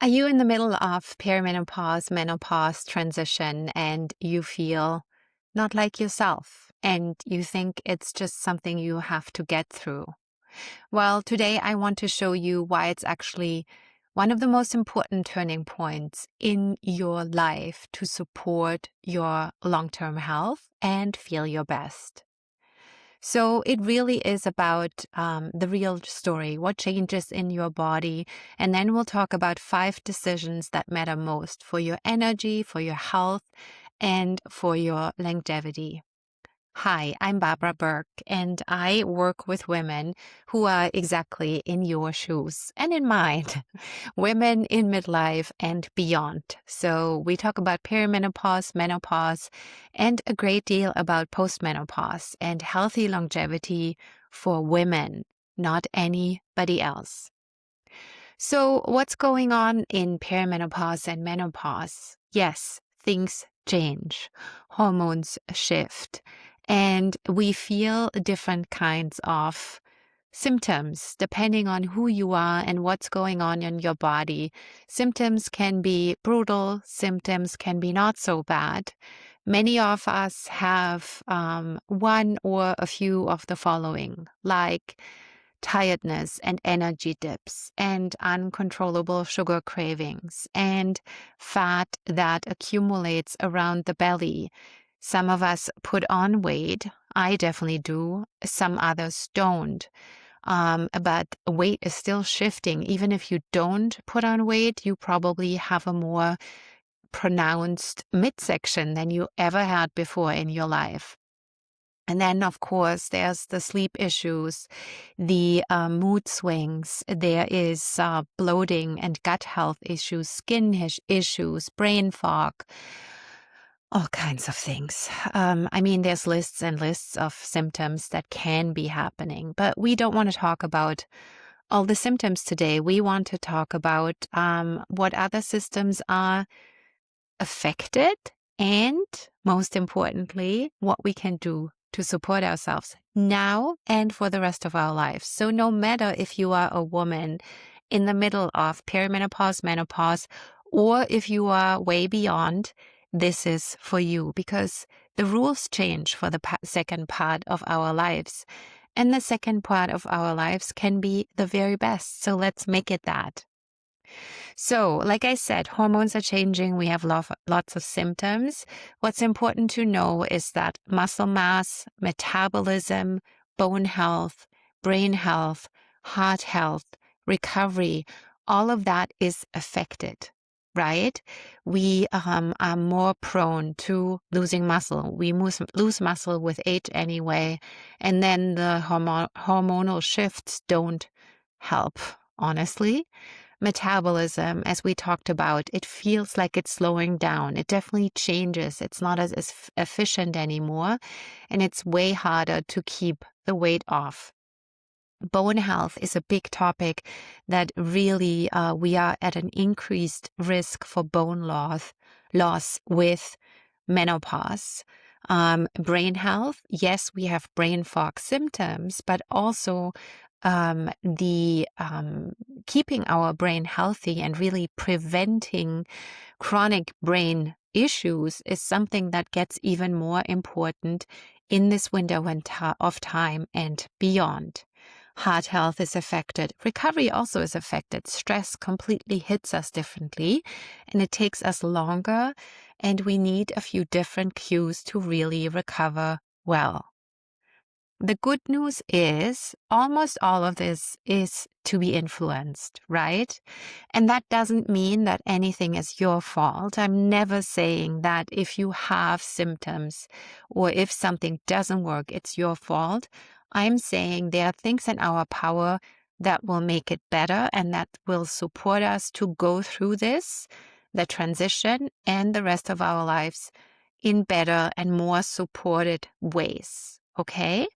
Are you in the middle of perimenopause, menopause transition, and you feel not like yourself, and you think it's just something you have to get through? Well, today I want to show you why it's actually one of the most important turning points in your life to support your long-term health and feel your best. So it really is about the real story, what changes in your body. And then we'll talk about 5 decisions that matter most for your energy, for your health, and for your longevity. Hi, I'm Barbara Burke, and I work with women who are exactly in your shoes and in mine, women in midlife and beyond. So we talk about perimenopause, menopause, and a great deal about postmenopause and healthy longevity for women, not anybody else. So what's going on in perimenopause and menopause? Yes, things change, hormones shift, and we feel different kinds of symptoms depending on who you are and what's going on in your body. Symptoms can be brutal, symptoms can be not so bad. Many of us have one or a few of the following, like tiredness and energy dips and uncontrollable sugar cravings and fat that accumulates around the belly. Some of us put on weight. I definitely do. Some others don't. But weight is still shifting. Even if you don't put on weight, you probably have a more pronounced midsection than you ever had before in your life. And then, of course, there's the sleep issues, the mood swings. There is bloating and gut health issues, skin issues, brain fog, all kinds of things. There's lists and lists of symptoms that can be happening, but we don't want to talk about all the symptoms today. We want to talk about what other systems are affected, and most importantly, what we can do to support ourselves now and for the rest of our lives. So no matter if you are a woman in the middle of perimenopause, menopause, or if you are way beyond, this is for you, because the rules change for the second part of our lives. And the second part of our lives can be the very best. So let's make it that. So, like I said, hormones are changing. We have lots of symptoms. What's important to know is that muscle mass, metabolism, bone health, brain health, heart health, recovery, all of that is affected, right? We are more prone to losing muscle. We lose muscle with age anyway. And then the hormonal shifts don't help, honestly. Metabolism, as we talked about, it feels like it's slowing down. It definitely changes. It's not as efficient anymore, and it's way harder to keep the weight off. Bone health is a big topic that really we are at an increased risk for bone loss with menopause. Brain health, yes, we have brain fog symptoms, but also the keeping our brain healthy and really preventing chronic brain issues is something that gets even more important in this window of time and beyond. Heart health is affected. Recovery also is affected. Stress completely hits us differently, and it takes us longer, and we need a few different cues to really recover well. The good news is almost all of this is to be influenced, right? And that doesn't mean that anything is your fault. I'm never saying that if you have symptoms or if something doesn't work, it's your fault. I'm saying there are things in our power that will make it better and that will support us to go through this, the transition, and the rest of our lives in better and more supported ways. Okay?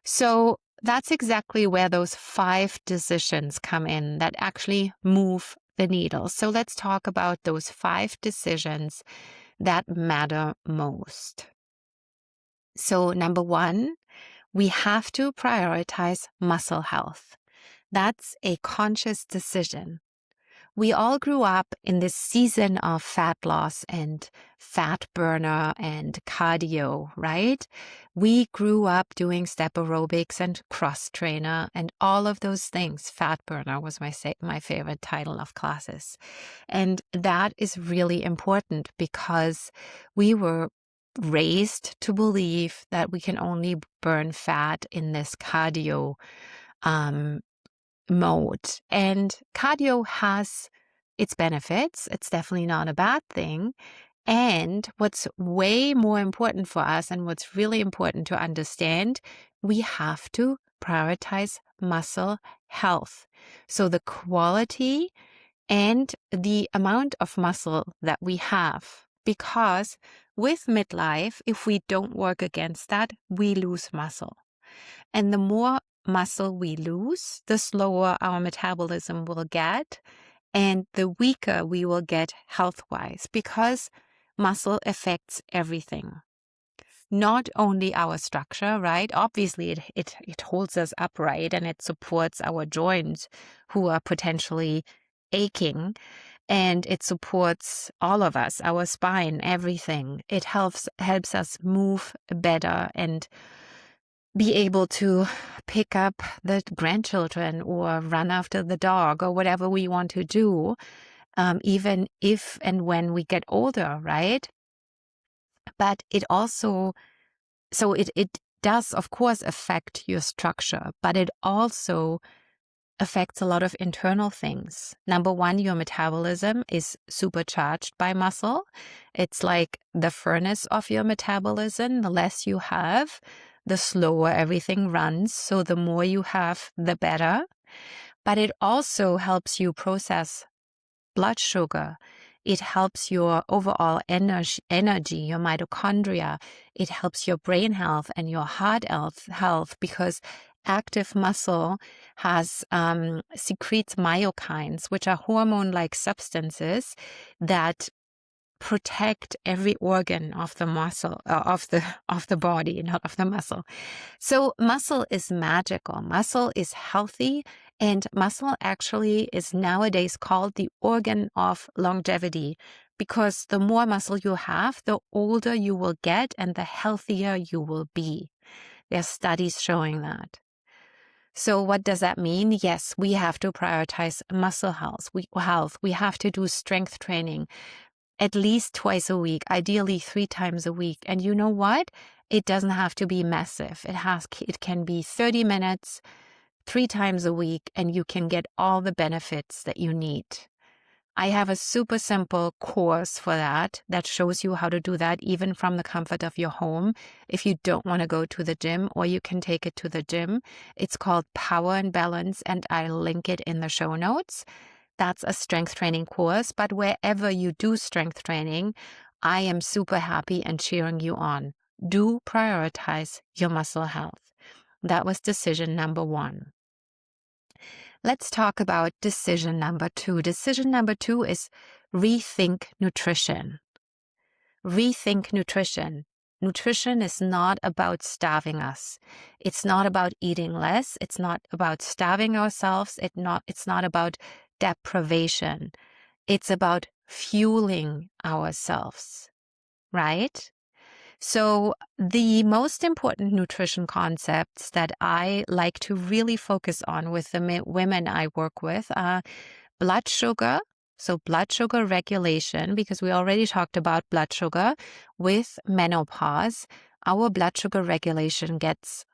So that's exactly where those 5 decisions come in that actually move the needle. So let's talk about those 5 decisions that matter most. So number 1, we have to prioritize muscle health. That's a conscious decision. we all grew up in this season of fat loss and fat burner and cardio, right? We grew up doing step aerobics and cross trainer and all of those things. Fat burner was my favorite title of classes. And that is really important because we were raised to believe that we can only burn fat in this cardio mode. And cardio has its benefits. It's definitely not a bad thing. And what's way more important for us and what's really important to understand, we have to prioritize muscle health. So the quality and the amount of muscle that we have. Because with midlife, if we don't work against that, we lose muscle. And the more muscle we lose, the slower our metabolism will get and the weaker we will get health-wise, because muscle affects everything. Not only our structure, right? Obviously, it holds us upright and it supports our joints who are potentially aching, and it supports all of us, our spine, everything. It helps us move better and be able to pick up the grandchildren or run after the dog or whatever we want to do, even if and when we get older, right? But it also, so it does, of course, affect your structure, but it also affects a lot of internal things. Number one, your metabolism is supercharged by muscle. It's like the furnace of your metabolism. The less you have, the slower everything runs. So the more you have, the better. But it also helps you process blood sugar. It helps your overall energy, your mitochondria. It helps your brain health and your heart health, because active muscle has secretes myokines, which are hormone-like substances that protect every organ of the muscle, of the body, not of the muscle. So muscle is magical. Muscle is healthy, and muscle actually is nowadays called the organ of longevity, because the more muscle you have, the older you will get and the healthier you will be. There are studies showing that. So what does that mean? Yes, we have to prioritize muscle health. We have to do strength training at least twice a week, ideally 3 times a week. And you know what? It doesn't have to be massive. It can be 30 minutes, 3 times a week, and you can get all the benefits that you need. I have a super simple course for that shows you how to do that even from the comfort of your home. If you don't want to go to the gym, or you can take it to the gym. It's called Power and Balance, and I'll link it in the show notes. That's a strength training course, but wherever you do strength training, I am super happy and cheering you on. Do prioritize your muscle health. That was decision number 1. Let's talk about decision number 2. Decision number 2 is rethink nutrition. Rethink nutrition. Nutrition is not about starving us. It's not about eating less. It's not about starving ourselves. It's not about deprivation. It's about fueling ourselves, right? So the most important nutrition concepts that I like to really focus on with the women I work with are blood sugar. So blood sugar regulation, because we already talked about blood sugar with menopause. Our blood sugar regulation gets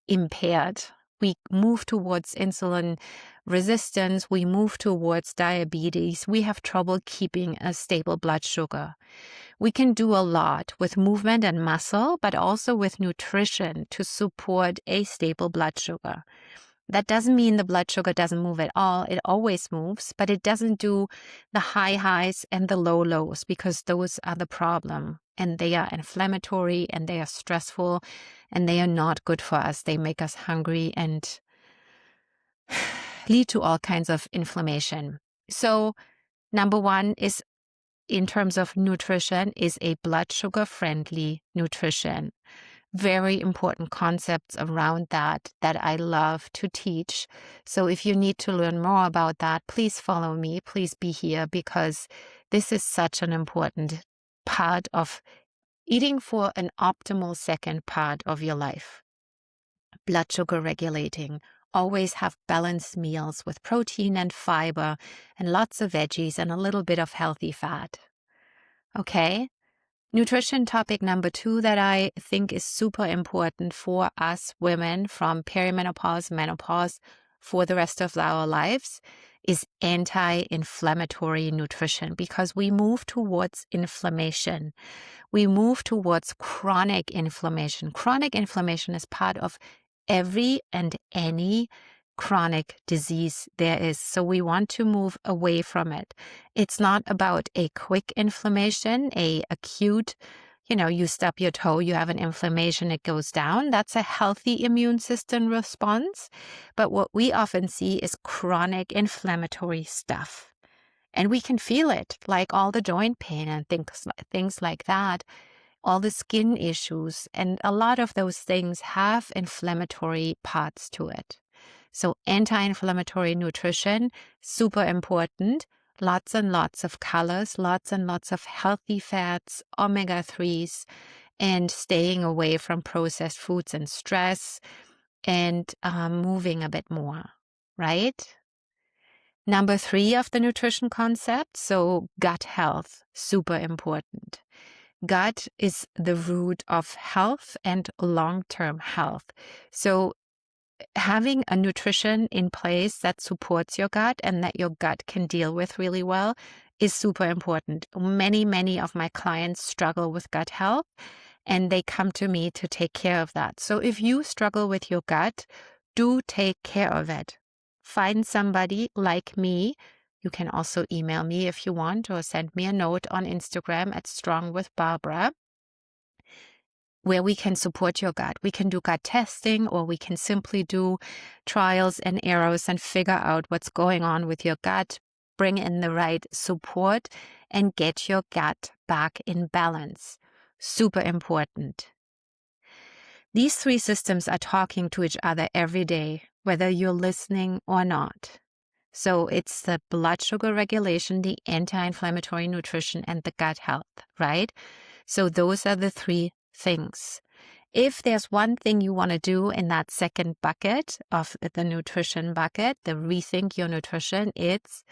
impaired. We move towards insulin resistance. We move towards diabetes. We have trouble keeping a stable blood sugar. We can do a lot with movement and muscle, but also with nutrition to support a stable blood sugar. That doesn't mean the blood sugar doesn't move at all. It always moves, but it doesn't do the high highs and the low lows, because those are the problem. And they are inflammatory, and they are stressful, and they are not good for us. They make us hungry and lead to all kinds of inflammation. So number 1 is, in terms of nutrition, is a blood sugar friendly nutrition. very important concepts around that I love to teach. So if you need to learn more about that, please follow me. Please be here, because this is such an important part of eating for an optimal second part of your life. Blood sugar regulating. Always have balanced meals with protein and fiber and lots of veggies and a little bit of healthy fat. Okay? Nutrition topic number 2 that I think is super important for us women from perimenopause, menopause, for the rest of our lives is anti-inflammatory nutrition, because we move towards inflammation. We move towards chronic inflammation. Chronic inflammation is part of every and any chronic disease there is. So we want to move away from it. It's not about a quick inflammation, a acute, you stub your toe, you have an inflammation, it goes down. That's a healthy immune system response. But what we often see is chronic inflammatory stuff. And we can feel it, like all the joint pain and things like that, all the skin issues. And a lot of those things have inflammatory parts to it. So anti-inflammatory nutrition, super important. Lots and lots of colors, lots and lots of healthy fats, omega-3s, and staying away from processed foods and stress, and moving a bit more, right? Number 3 of the nutrition concept, so gut health, super important. Gut is the root of health and long-term health. So having a nutrition in place that supports your gut and that your gut can deal with really well is super important. Many of my clients struggle with gut health, and they come to me to take care of that. So if you struggle with your gut, do take care of it. Find somebody like me. You can also email me if you want, or send me a note on Instagram at Strong with Barbara, where we can support your gut. We can do gut testing, or we can simply do trials and errors and figure out what's going on with your gut, bring in the right support, and get your gut back in balance. Super important. These 3 systems are talking to each other every day, whether you're listening or not. So it's the blood sugar regulation, the anti-inflammatory nutrition, and the gut health, right? So those are the 3 things. If there's one thing you want to do in that second bucket of the nutrition bucket, the rethink your nutrition, it's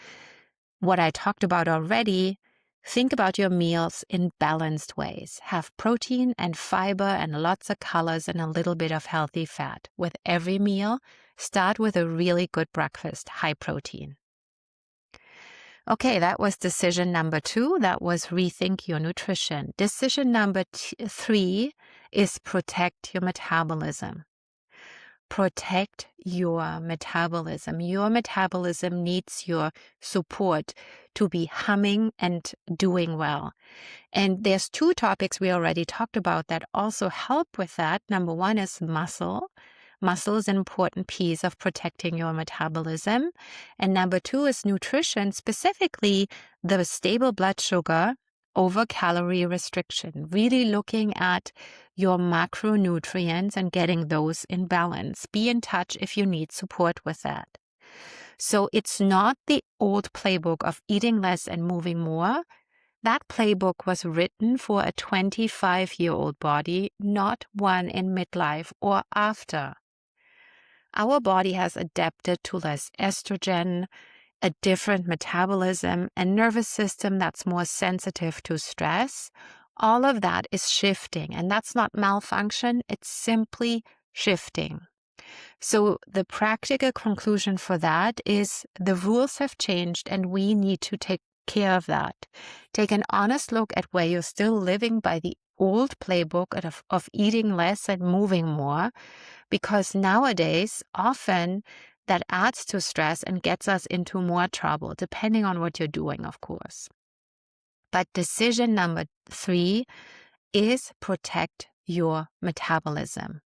what I talked about already. Think about your meals in balanced ways. Have protein and fiber and lots of colors and a little bit of healthy fat. With every meal, start with a really good breakfast, high protein. Okay, that was decision number 2. That was rethink your nutrition. Decision number 3 is protect your metabolism. Protect your metabolism. Your metabolism needs your support to be humming and doing well. And there's 2 topics we already talked about that also help with that. Number 1 is muscle. Muscle is an important piece of protecting your metabolism. And number 2 is nutrition, specifically the stable blood sugar over calorie restriction, really looking at your macronutrients and getting those in balance. Be in touch if you need support with that. So it's not the old playbook of eating less and moving more. That playbook was written for a 25-year-old body, not one in midlife or after. Our body has adapted to less estrogen, a different metabolism, a nervous system that's more sensitive to stress. All of that is shifting, and that's not malfunction, it's simply shifting. So the practical conclusion for that is the rules have changed, and we need to take care of that. Take an honest look at where you're still living by the old playbook of eating less and moving more, because nowadays often that adds to stress and gets us into more trouble, depending on what you're doing, of course. But decision number 3 is protect your metabolism.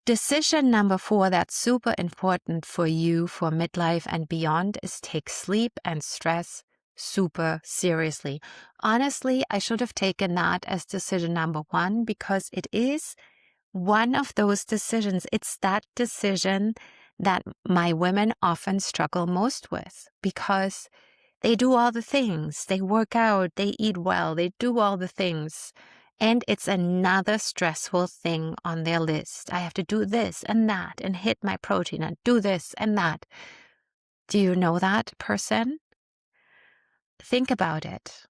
Decision number 4 that's super important for you for midlife and beyond is take sleep and stress super seriously. Honestly, I should have taken that as decision number one because it is one of those decisions. It's that decision that my women often struggle most with because they do all the things. They work out, they eat well, they do all the things. And it's another stressful thing on their list. I have to do this and that and hit my protein and do this and that. Do you know that person? Think about it.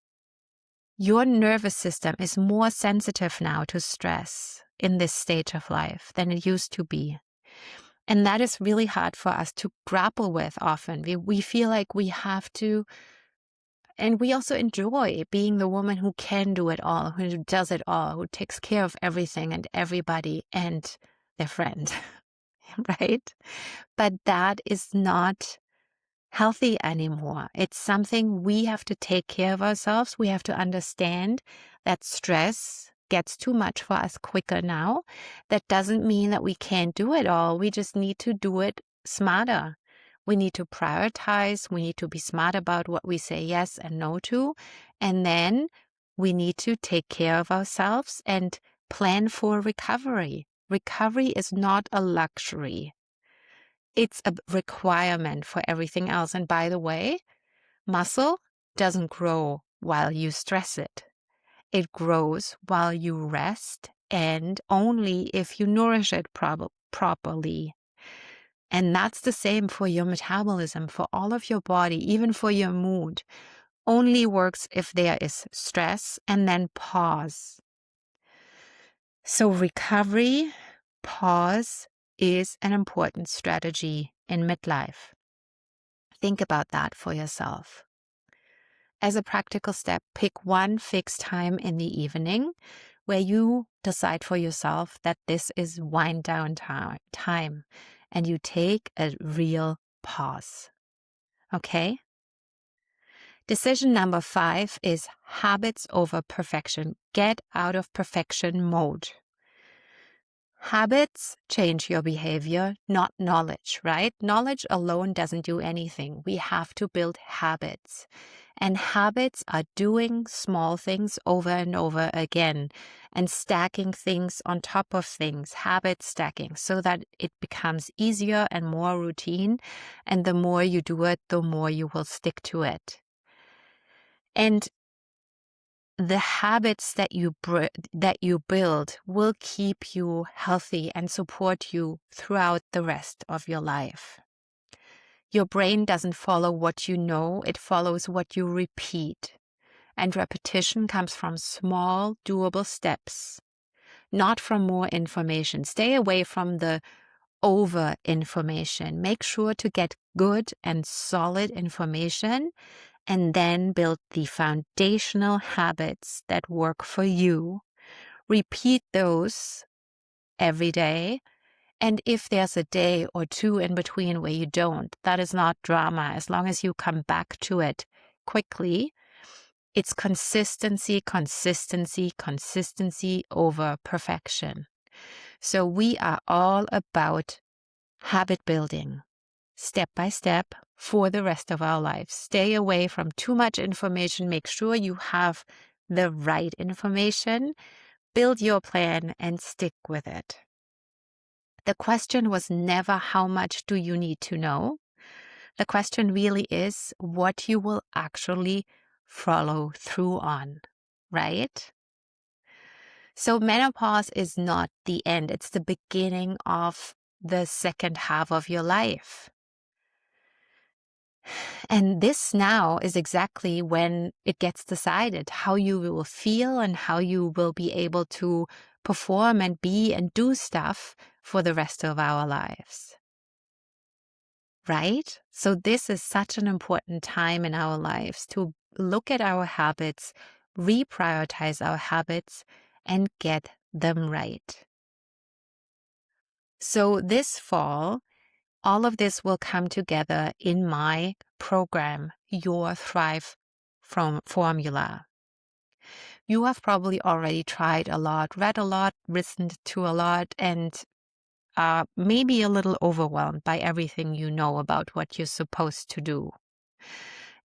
Your nervous system is more sensitive now to stress in this stage of life than it used to be. And that is really hard for us to grapple with often. We feel like we have to, and we also enjoy being the woman who can do it all, who does it all, who takes care of everything and everybody and their friend, right? But that is not healthy anymore. It's something we have to take care of ourselves. We have to understand that stress gets too much for us quicker now. That doesn't mean that we can't do it all. We just need to do it smarter. We need to prioritize. We need to be smart about what we say yes and no to. And then we need to take care of ourselves and plan for recovery. Recovery is not a luxury. It's a requirement for everything else. And by the way, muscle doesn't grow while you stress it. It grows while you rest and only if you nourish it properly. And that's the same for your metabolism, for all of your body, even for your mood. Only works if there is stress and then pause. So recovery, pause is an important strategy in midlife. Think about that for yourself. As a practical step, pick one fixed time in the evening where you decide for yourself that this is wind down time and you take a real pause. Okay? Decision number 5 is habits over perfection. Get out of perfection mode. Habits change your behavior, not knowledge, right? Knowledge alone doesn't do anything. We have to build habits. And habits are doing small things over and over again and stacking things on top of things, habit stacking, so that it becomes easier and more routine. And the more you do it, the more you will stick to it. And the habits that you build will keep you healthy and support you throughout the rest of your life. Your brain doesn't follow what you know, it follows what you repeat. And repetition comes from small, doable steps, not from more information. Stay away from the over information. Make sure to get good and solid information and then build the foundational habits that work for you. Repeat those every day. And if there's a day or two in between where you don't, that is not drama. As long as you come back to it quickly, it's consistency, consistency, consistency over perfection. So we are all about habit building, step by step, for the rest of our lives. Stay away from too much information. Make sure you have the right information. Build your plan and stick with it. The question was never how much do you need to know? The question really is what you will actually follow through on, right? So menopause is not the end. It's the beginning of the second half of your life. And this now is exactly when it gets decided how you will feel and how you will be able to perform and be and do stuff for the rest of our lives. Right? So this is such an important time in our lives to look at our habits, reprioritize our habits, and get them right. So this fall, all of this will come together in my program, Your Thrive Formula. You have probably already tried a lot, read a lot, listened to a lot, and maybe a little overwhelmed by everything you know about what you're supposed to do.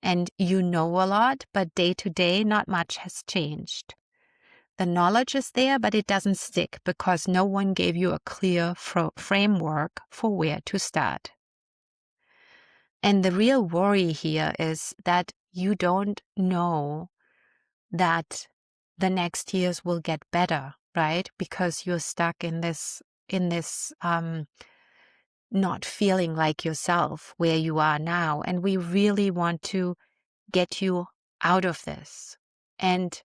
And you know a lot, but day to day, not much has changed. The knowledge is there, but it doesn't stick because no one gave you a clear framework for where to start. And the real worry here is that you don't know that the next years will get better, right? Because you're stuck in this not feeling like yourself where you are now. And we really want to get you out of this. And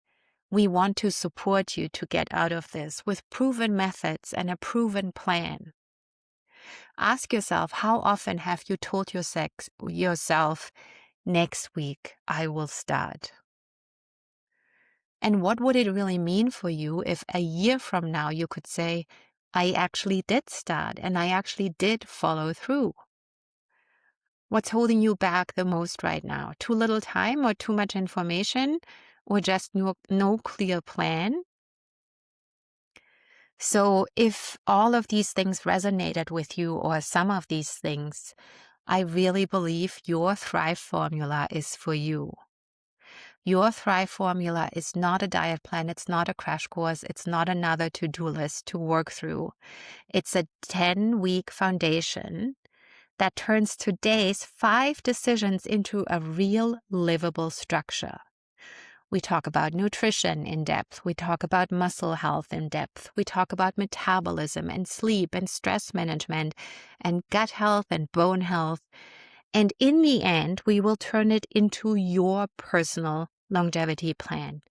we want to support you to get out of this with proven methods and a proven plan. Ask yourself, how often have you told yourself, next week I will start? And what would it really mean for you if a year from now you could say, I actually did start and I actually did follow through? What's holding you back the most right now? Too little time or too much information or just no clear plan? So if all of these things resonated with you or some of these things, I really believe your Thrive formula is for you. Your Thrive formula is not a diet plan. It's not a crash course. It's not another to-do list to work through. It's a 10-week foundation that turns today's 5 decisions into a real livable structure. We talk about nutrition in depth. We talk about muscle health in depth. We talk about metabolism and sleep and stress management and gut health and bone health. And in the end, we will turn it into your personal longevity plan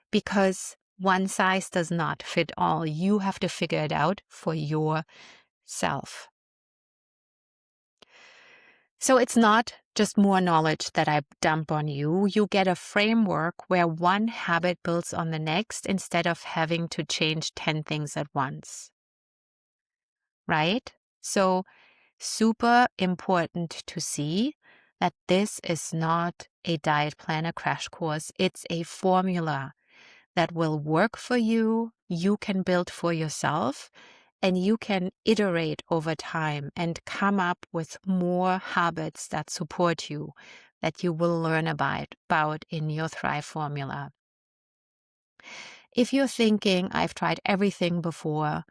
because one size does not fit all. You have to figure it out for yourself. So it's not just more knowledge that I dump on you. You get a framework where one habit builds on the next instead of having to change 10 things at once. Right? So super important to see that this is not a diet plan, a crash course. It's a formula that will work for you. You can build for yourself. And you can iterate over time and come up with more habits that support you, that you will learn about in your Thrive formula. If you're thinking, I've tried everything before,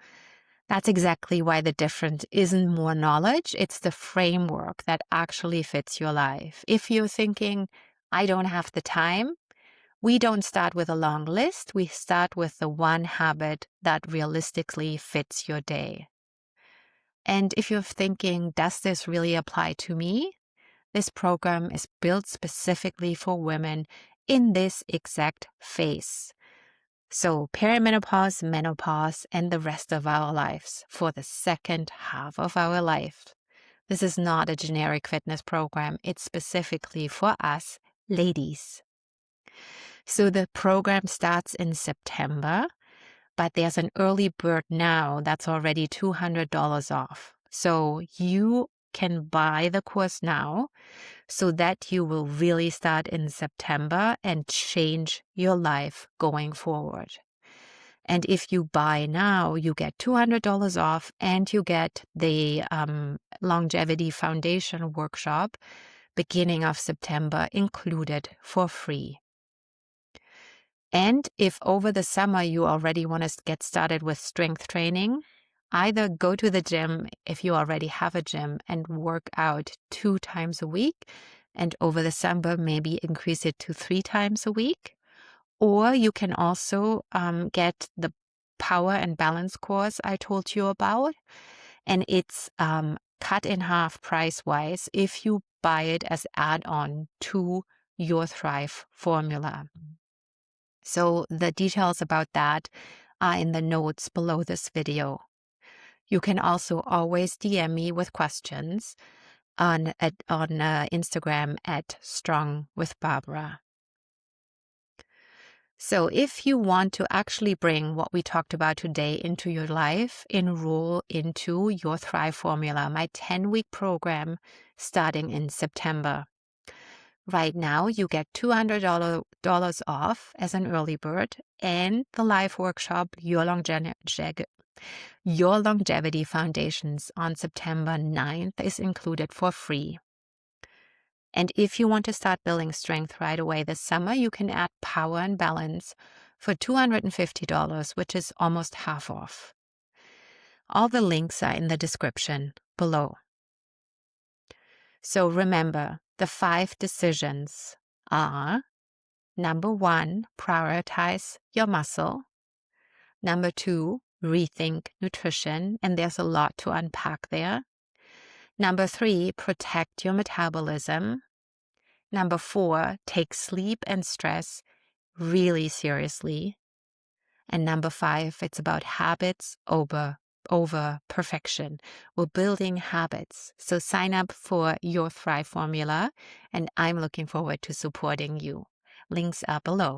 that's exactly why the difference isn't more knowledge. It's the framework that actually fits your life. If you're thinking, I don't have the time, we don't start with a long list. We start with the one habit that realistically fits your day. And if you're thinking, does this really apply to me? This program is built specifically for women in this exact phase. So perimenopause, menopause, and the rest of our lives for the second half of our life. This is not a generic fitness program. It's specifically for us ladies. So the program starts in September, but there's an early bird now that's already $200 off. So you can buy the course now so that you will really start in September and change your life going forward. And if you buy now, you get $200 off and you get the Longevity Foundation workshop beginning of September included for free. And if over the summer you already want to get started with strength training, either go to the gym if you already have a gym and work out 2 times a week, and over the summer maybe increase it to 3 times a week. Or you can also get the power and balance course I told you about, and it's cut in half price-wise if you buy it as add-on to your Thrive formula. So the details about that are in the notes below this video. You can also always DM me with questions on Instagram at Strong with Barbara. So if you want to actually bring what we talked about today into your life, enroll into your Thrive formula, my 10-week program starting in September. Right now, you get $200 off as an early bird, and the live workshop, Your Longevity Foundations on September 9th is included for free. And if you want to start building strength right away this summer, you can add Power and Balance for $250, which is almost half off. All the links are in the description below. So remember, the 5 decisions are: number 1, prioritize your muscle. Number 2, rethink nutrition, and there's a lot to unpack there. Number 3, protect your metabolism. Number 4, take sleep and stress really seriously. And number 5, it's about habits over perfection. We're building habits. So sign up for your Thrive formula, and I'm looking forward to supporting you. Links are below.